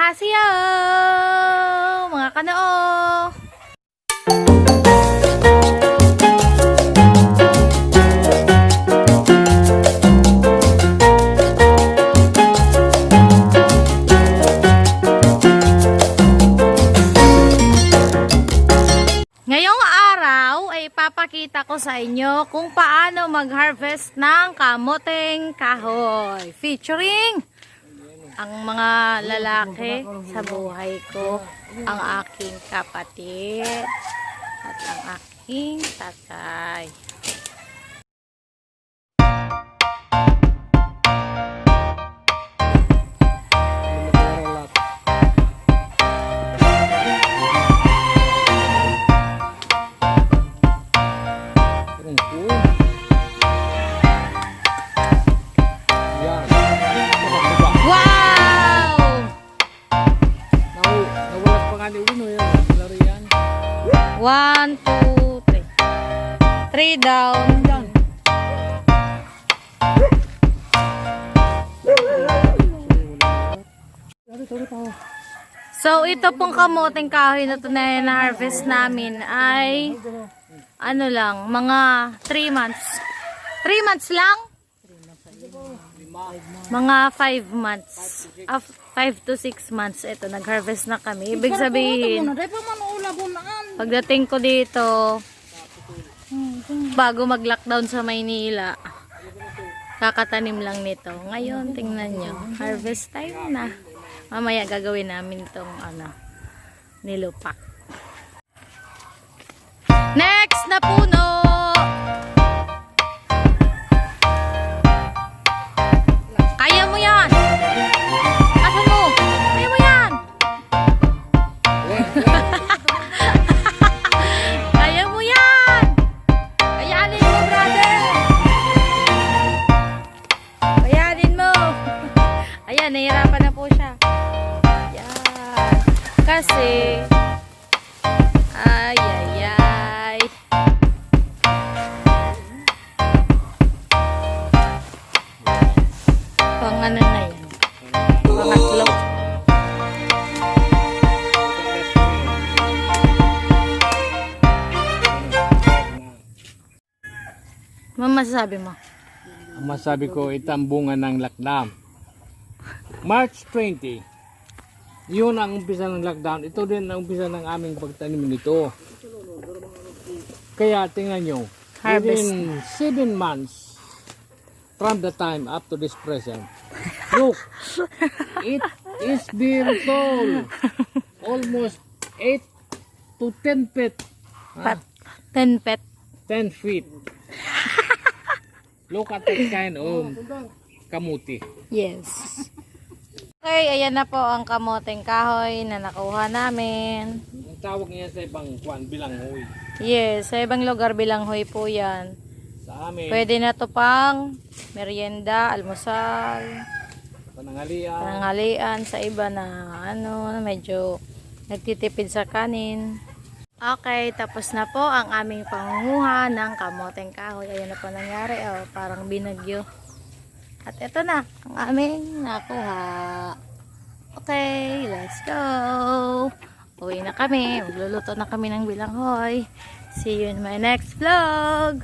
Annyeonghaseyo! Mga kanoo! Ngayong araw ay ipapakita ko sa inyo kung paano mag-harvest ng kamoteng kahoy. Featuring ang mga lalaki sa buhay ko, ang aking kapatid at ang aking tatay. One, two, three. 3 down. So, ito pong kamoteng kahoy na ito na harvest namin ay ano lang, mga 3 months. 3 months lang? Mga 5 months. 5 to 6 months. Ito, nag-harvest na kami. Ibig sabihin, pagdating ko dito, bago mag-lockdown sa Maynila, kakatanim lang nito. Ngayon, tingnan nyo, harvest time na. Mamaya gagawin namin itong nilupak. Next na puno! Kaya mo yan! Asan mo? Kaya mo yan! Kaya mo yan! Kayanin mo, brother! Kayanin mo! Ayan, nahihirapan na po siya. Yan. Kasi, ay. Pang ano na yan? Pangatlo. Masasabi mo? Ang masabi ko, ito ang bunga ng lakdam. March 20, yun ang umpisa ng lockdown. Ito din ang umpisa ng aming pagtanim nito. Kaya tingnan nyo, within 7 months from the time up to this present, look, it is very tall. Almost 8 to 10 feet. 10 feet. 10 feet. Look at that kind of kamuti. Yes. Okay, ayan na po ang kamoteng kahoy na nakuha namin. Ang tawag niya sa ibang kuan, bilanghoy. Yes, sa ibang lugar bilanghoy po yan. Sa amin, Pwede na to pang merienda, almusal, panangalian. pananghalian, sa iba na medyo nagtitipid sa kanin. Okay, tapos na po ang aming pangunguha ng kamoteng kahoy. Ayan na po nangyari, parang binagyo. At ito na ang aming nakuha. Okay, let's go. Uwi na kami. Magluluto na kami ng bilanghoy. See you in my next vlog.